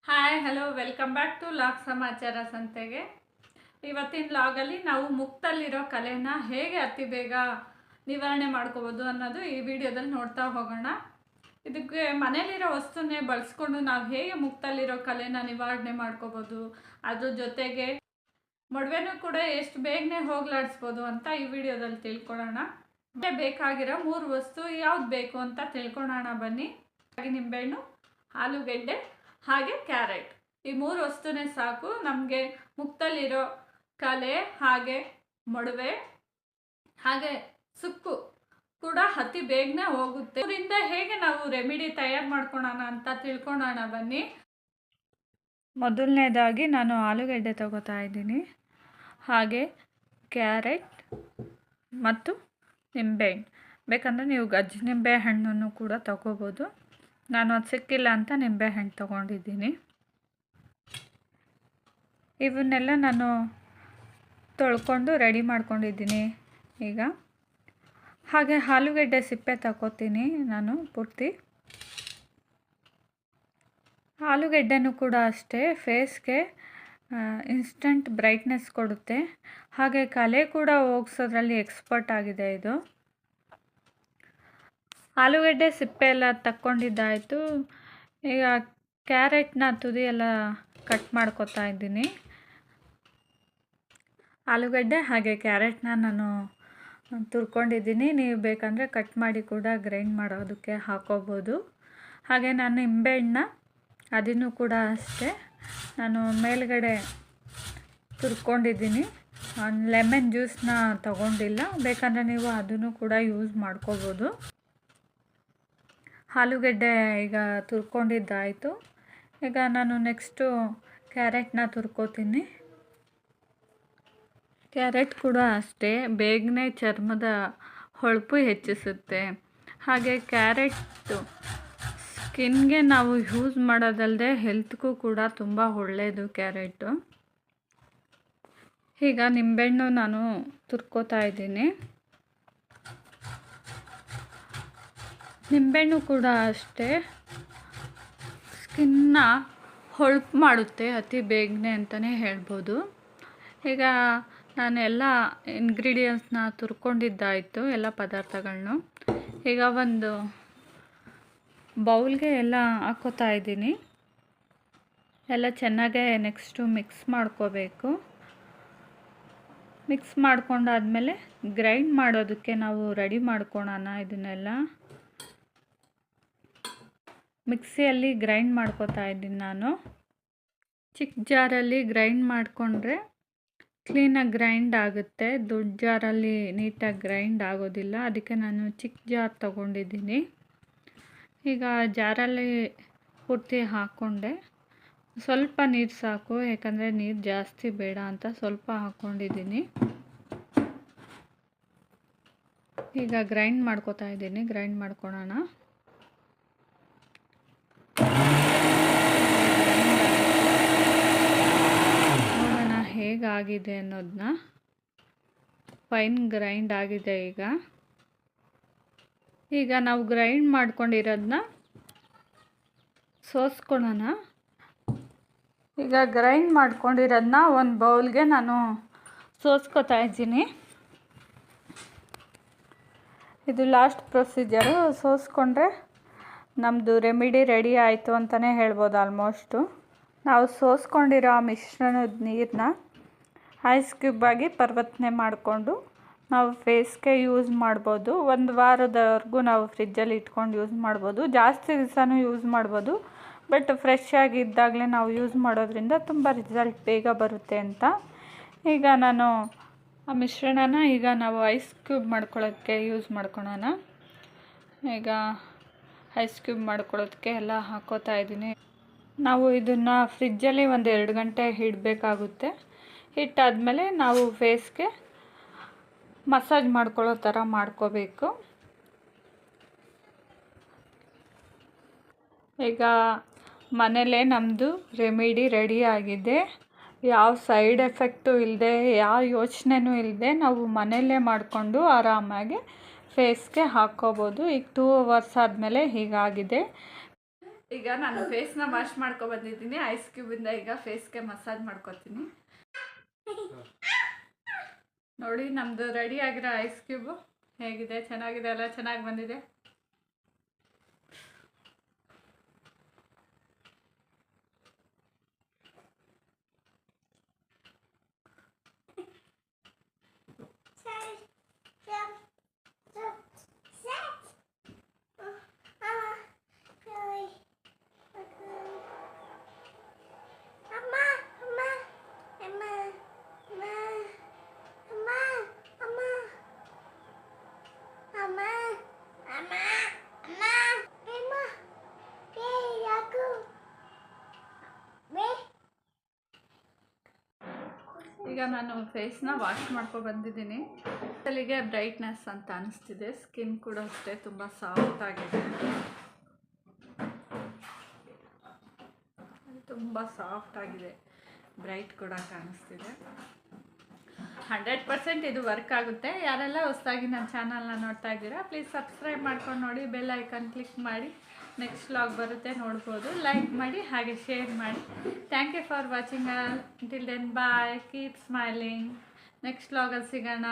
Hi hello welcome back to log ಸಮಾಚಾರ ಸಂತೆಗೆ. ಇವತ್ತಿನ ಲಾಗಲ್ಲಿ ನಾವು ಮುಕ್ತಲ್ಲಿರೋ ಕಲೆನ ಹೇಗೆ ಅತಿ ಬೇಗ ನಿವಾರಣೆ ಮಾಡ್ಕೋಬೋದು ಅನ್ನೋದು ಈ ವಿಡಿಯೋದಲ್ಲಿ ನೋಡ್ತಾ ಹೋಗೋಣ. ಇದಕ್ಕೆ ಮನೇಲಿರೋ ವಸ್ತುನೇ ಬಳಸ್ಕೊಂಡು ನಾವು ಹೇಗೆ ಮುಕ್ತಲ್ಲಿರೋ ಕಲೆನ ನಿವಾರಣೆ ಮಾಡ್ಕೋಬೋದು, ಅದ್ರ ಜೊತೆಗೆ ಮೊಡವೆನೂ ಕೂಡ ಎಷ್ಟು ಬೇಗನೆ ಹೋಗ್ಲಾಡಿಸ್ಬೋದು ಅಂತ ಈ ವಿಡಿಯೋದಲ್ಲಿ ತಿಳ್ಕೊಳ್ಳೋಣ. ಬೇಕಾಗಿರೋ 3 ವಸ್ತು ಯಾವ್ದು ಬೇಕು ಅಂತ ತಿಳ್ಕೊಳ್ಳೋಣ ಬನ್ನಿ. ನಿಂಬೆಹಣ್ಣು, ಆಲೂಗೆಡ್ಡೆ ಹಾಗೆ ಕ್ಯಾರೆಟ್, ಈ 3 ವಸ್ತುನೇ ಸಾಕು ನಮಗೆ ಮುಕ್ತಲ್ಲಿರೋ ಕಲೆ ಹಾಗೆ ಮೊಡವೆ ಹಾಗೆ ಸುಕ್ಕು ಕೂಡ ಅತಿ ಬೇಗನೆ ಹೋಗುತ್ತೆ. ಇದರಿಂದ ಹೇಗೆ ನಾವು ರೆಮಿಡಿ ತಯಾರು ಮಾಡ್ಕೊಳ್ಳೋಣ ಅಂತ ತಿಳ್ಕೊಳ್ಳೋಣ ಬನ್ನಿ. ಮೊದಲನೇದಾಗಿ ನಾನು ಆಲೂಗೆಡ್ಡೆ ತಗೋತಾ ಇದ್ದೀನಿ, ಹಾಗೆ ಕ್ಯಾರೆಟ್ ಮತ್ತು ನಿಂಬೆಹಣ್ಣು. ಬೇಕಂದರೆ ನೀವು ಗಜ್ಜಿ ನಿಂಬೆ ಹಣ್ಣನ್ನು ಕೂಡ ತಗೋಬೋದು. ನಾನು ಅದು ಸಿಕ್ಕಿಲ್ಲ ಅಂತ ನಿಂಬೆಹಣ್ಣು ತೊಗೊಂಡಿದ್ದೀನಿ. ಇವನ್ನೆಲ್ಲ ನಾನು ತೊಳ್ಕೊಂಡು ರೆಡಿ ಮಾಡ್ಕೊಂಡಿದ್ದೀನಿ ಈಗ. ಹಾಗೆ ಆಲೂಗೆಡ್ಡೆ ಸಿಪ್ಪೆ ತಗೋತೀನಿ ನಾನು ಪೂರ್ತಿ. ಆಲೂಗೆಡ್ಡೆನೂ ಕೂಡ ಅಷ್ಟೇ ಫೇಸ್ಗೆ ಇನ್ಸ್ಟಂಟ್ ಬ್ರೈಟ್ನೆಸ್ ಕೊಡುತ್ತೆ, ಹಾಗೆ ಕಲೆ ಕೂಡ ಹೋಗ್ಸೋದ್ರಲ್ಲಿ ಎಕ್ಸ್ಪರ್ಟ್ ಆಗಿದೆ ಇದು. ಆಲೂಗೆಡ್ಡೆ ಸಿಪ್ಪೆ ಎಲ್ಲ ತಕ್ಕೊಂಡಿದ್ದಾಯಿತು. ಈಗ ಕ್ಯಾರೆಟ್ನ ತುದಿ ಎಲ್ಲ ಕಟ್ ಮಾಡ್ಕೊತಾ ಇದ್ದೀನಿ. ಆಲೂಗಡ್ಡೆ ಹಾಗೆ ಕ್ಯಾರೆಟ್ನ ನಾನು ತುರ್ಕೊಂಡಿದ್ದೀನಿ. ನೀವು ಬೇಕಂದರೆ ಕಟ್ ಮಾಡಿ ಕೂಡ ಗ್ರೈಂಡ್ ಮಾಡೋದಕ್ಕೆ ಹಾಕೋಬೋದು. ಹಾಗೆ ನಾನು ನಿಂಬೆಹಣ್ಣನ್ನ ಅದನ್ನು ಕೂಡ ಅಷ್ಟೇ ನಾನು ಮೇಲ್ಗಡೆ ತುರ್ಕೊಂಡಿದ್ದೀನಿ. ಲೆಮನ್ ಜ್ಯೂಸನ್ನ ತಗೊಂಡಿಲ್ಲ, ಬೇಕಂದರೆ ನೀವು ಅದನ್ನು ಕೂಡ ಯೂಸ್ ಮಾಡ್ಕೋಬೋದು. ಆಲೂಗೆಡ್ಡೆ ಈಗ ತುರ್ಕೊಂಡಿದ್ದಾಯಿತು. ಈಗ ನಾನು ನೆಕ್ಸ್ಟು ಕ್ಯಾರೆಟ್ನ ತುರ್ಕೋತೀನಿ. ಕ್ಯಾರೆಟ್ ಕೂಡ ಅಷ್ಟೇ ಬೇಗನೆ ಚರ್ಮದ ಹೊಳಪು ಹೆಚ್ಚಿಸುತ್ತೆ. ಹಾಗೆ ಕ್ಯಾರೆಟ್ಟು ಸ್ಕಿನ್ಗೆ ನಾವು ಯೂಸ್ ಮಾಡೋದಲ್ಲದೆ ಹೆಲ್ತ್ಗೂ ಕೂಡ ತುಂಬ ಒಳ್ಳೆಯದು ಕ್ಯಾರೆಟು. ಈಗ ನಿಂಬೆಹಣ್ಣು ನಾನು ತುರ್ಕೋತಾ ಇದ್ದೀನಿ. ನಿಂಬೆಹಣ್ಣು ಕೂಡ ಅಷ್ಟೇ ಸ್ಕಿನ್ನ ಹೊಳಪು ಮಾಡುತ್ತೆ ಅತಿ ಬೇಗನೆ ಅಂತಲೇ ಹೇಳ್ಬೋದು. ಈಗ ನಾನು ಎಲ್ಲ ಇಂಗ್ರೀಡಿಯೆಂಟ್ಸ್ನ ತುರ್ಕೊಂಡಿದ್ದಾಯಿತು, ಎಲ್ಲ ಪದಾರ್ಥಗಳನ್ನೂ. ಈಗ ಒಂದು ಬೌಲ್ಗೆ ಎಲ್ಲ ಹಾಕ್ಕೋತಾ ಇದ್ದೀನಿ. ಎಲ್ಲ ಚೆನ್ನಾಗೇ ನೆಕ್ಸ್ಟು ಮಿಕ್ಸ್ ಮಾಡ್ಕೋಬೇಕು. ಮಿಕ್ಸ್ ಮಾಡ್ಕೊಂಡಾದಮೇಲೆ ಗ್ರೈಂಡ್ ಮಾಡೋದಕ್ಕೆ ನಾವು ರೆಡಿ ಮಾಡ್ಕೊಳ್ಳೋಣ. ಇದನ್ನೆಲ್ಲ ಮಿಕ್ಸಿಯಲ್ಲಿ ಗ್ರೈಂಡ್ ಮಾಡ್ಕೋತಾ ಇದ್ದೀನಿ ನಾನು. ಚಿಕ್ಕ ಜಾರಲ್ಲಿ ಗ್ರೈಂಡ್ ಮಾಡಿಕೊಂಡ್ರೆ ಕ್ಲೀನಾಗಿ ಗ್ರೈಂಡ್ ಆಗುತ್ತೆ, ದೊಡ್ಡ ಜಾರಲ್ಲಿ ನೀಟಾಗಿ ಗ್ರೈಂಡ್ ಆಗೋದಿಲ್ಲ. ಅದಕ್ಕೆ ನಾನು ಚಿಕ್ಕ ಜಾರ್ ತೊಗೊಂಡಿದ್ದೀನಿ. ಈಗ ಜಾರಲ್ಲಿ ಪೂರ್ತಿ ಹಾಕ್ಕೊಂಡೆ. ಸ್ವಲ್ಪ ನೀರು ಸಾಕು, ಯಾಕಂದರೆ ನೀರು ಜಾಸ್ತಿ ಬೇಡ ಅಂತ ಸ್ವಲ್ಪ ಹಾಕ್ಕೊಂಡಿದ್ದೀನಿ. ಈಗ ಗ್ರೈಂಡ್ ಮಾಡ್ಕೋತಾ ಇದ್ದೀನಿ. ಗ್ರೈಂಡ್ ಮಾಡ್ಕೊಳ್ಳೋಣ. ನೋಡೋಣ ಹೇಗಾಗಿದೆ ಅನ್ನೋದನ್ನ. ಫೈನ್ ಗ್ರೈಂಡ್ ಆಗಿದೆ ಈಗ ನಾವು ಗ್ರೈಂಡ್ ಮಾಡ್ಕೊಂಡಿರೋದನ್ನ ಸೋಸ್ಕೊಳ್ಳೋಣ. ಈಗ ಗ್ರೈಂಡ್ ಮಾಡ್ಕೊಂಡಿರೋದನ್ನ ಒಂದು ಬೌಲ್ಗೆ ನಾನು ಸೋಸ್ಕೊತಾ ಇದ್ದೀನಿ. ಇದು ಲಾಸ್ಟ್ ಪ್ರೊಸೀಜರು. ಸೋಸ್ಕೊಂಡ್ರೆ ನಮ್ಮದು ರೆಮಿಡಿ ರೆಡಿ ಆಯಿತು ಅಂತಲೇ ಹೇಳ್ಬೋದು. ಆಲ್ಮೋಸ್ಟು ನಾವು ಸೋಸ್ಕೊಂಡಿರೋ ಮಿಶ್ರಣದ ನೀರನ್ನ ಐಸ್ ಕ್ಯೂಬ್ ಆಗಿ ಪರಿವರ್ತನೆ ಮಾಡಿಕೊಂಡು ನಾವು ಫೇಸ್ಗೆ ಯೂಸ್ ಮಾಡ್ಬೋದು. 1 ವಾರದವರೆಗೂ ನಾವು ಫ್ರಿಜ್ಜಲ್ಲಿ ಇಟ್ಕೊಂಡು ಯೂಸ್ ಮಾಡ್ಬೋದು. ಜಾಸ್ತಿ ದಿವಸನೂ ಯೂಸ್ ಮಾಡ್ಬೋದು. ಬಟ್ ಫ್ರೆಶ್ ಆಗಿದ್ದಾಗಲೇ ನಾವು ಯೂಸ್ ಮಾಡೋದ್ರಿಂದ ತುಂಬ ರಿಸಲ್ಟ್ ಬೇಗ ಬರುತ್ತೆ ಅಂತ. ಈಗ ನಾನು ಆ ಮಿಶ್ರಣನ ಈಗ ನಾವು ಐಸ್ ಕ್ಯೂಬ್ ಮಾಡ್ಕೊಳ್ಳೋಕ್ಕೆ ಯೂಸ್ ಮಾಡ್ಕೊಳ್ಳೋಣ. ಈಗ ಐಸ್ ಕ್ಯೂಬ್ ಮಾಡ್ಕೊಳ್ಳೋದಕ್ಕೆ ಎಲ್ಲ ಹಾಕ್ಕೋತಾ ಇದ್ದೀನಿ. ನಾವು ಇದನ್ನು ಫ್ರಿಜ್ಜಲ್ಲಿ 1-2 ಗಂಟೆ ಇಡಬೇಕಾಗುತ್ತೆ. ಇಟ್ಟಾದಮೇಲೆ ನಾವು ಫೇಸ್ಗೆ ಮಸಾಜ್ ಮಾಡ್ಕೊಳ್ಳೋ ಥರ ಮಾಡ್ಕೋಬೇಕು. ಈಗ ಮನೇಲೇ ನಮ್ಮದು ರೆಮಿಡಿ ರೆಡಿ ಆಗಿದೆ. ಯಾವ ಸೈಡ್ ಎಫೆಕ್ಟು ಇಲ್ಲದೆ, ಯಾವ ಯೋಚನೆನೂ ಇಲ್ಲದೆ ನಾವು ಮನೆಯಲ್ಲೇ ಮಾಡಿಕೊಂಡು ಆರಾಮಾಗಿ ಫೇಸ್ಗೆ ಹಾಕ್ಕೋಬೋದು. ಈಗ 2 ಅವರ್ಸ್ ಆದಮೇಲೆ ಹೀಗಾಗಿದೆ. ಈಗ ನಾನು ಫೇಸ್ನ ವಾಶ್ ಮಾಡ್ಕೊ ಬಂದಿದ್ದೀನಿ. ಐಸ್ ಕ್ಯೂಬಿಂದ ಈಗ ಫೇಸ್ಗೆ ಮಸಾಜ್ ಮಾಡ್ಕೊತೀನಿ. ನೋಡಿ ನಮ್ಮದು ರೆಡಿ ಆಗಿರೋ ಐಸ್ ಕ್ಯೂಬು ಹೇಗಿದೆ, ಚೆನ್ನಾಗಿದೆ ಅಲ್ಲ? ಚೆನ್ನಾಗಿ ಬಂದಿದೆ. ಈಗ ನಾನು ಫೇಸ್ನ ವಾಶ್ ಮಾಡ್ಕೊ ಬಂದಿದ್ದೀನಿ. ಅಲ್ಲಿಗೆ ಬ್ರೈಟ್ನೆಸ್ ಅಂತ ಅನಿಸ್ತಿದೆ. ಸ್ಕಿನ್ ಕೂಡ ಅಷ್ಟೇ ತುಂಬ ಸಾಫ್ಟ್ ಆಗಿದೆ, ತುಂಬ ಸಾಫ್ಟ್ ಆಗಿದೆ, ಬ್ರೈಟ್ ಕೂಡ ಕಾಣಿಸ್ತಿದೆ. 100% ಇದು ವರ್ಕ್ ಆಗುತ್ತೆ. ಯಾರೆಲ್ಲ ಹೊಸದಾಗಿ ನನ್ನ ಚಾನಲ್ನ ನೋಡ್ತಾ ಇದ್ದೀರಾ ಪ್ಲೀಸ್ ಸಬ್ಸ್ಕ್ರೈಬ್ ಮಾಡ್ಕೊಂಡು ನೋಡಿ, ಬೆಲ್ ಐಕಾನ್ ಕ್ಲಿಕ್ ಮಾಡಿ. ನೆಕ್ಸ್ಟ್ ವ್ಲಾಗ್ ಬರುತ್ತೆ, ನೋಡ್ಬೋದು. ಲೈಕ್ ಮಾಡಿ ಹಾಗೆ ಶೇರ್ ಮಾಡಿ. Thank you for watching. Till then bye, keep smiling. Next ವ್ಲಾಗಲ್ಲಿ ಸಿಗೋಣ.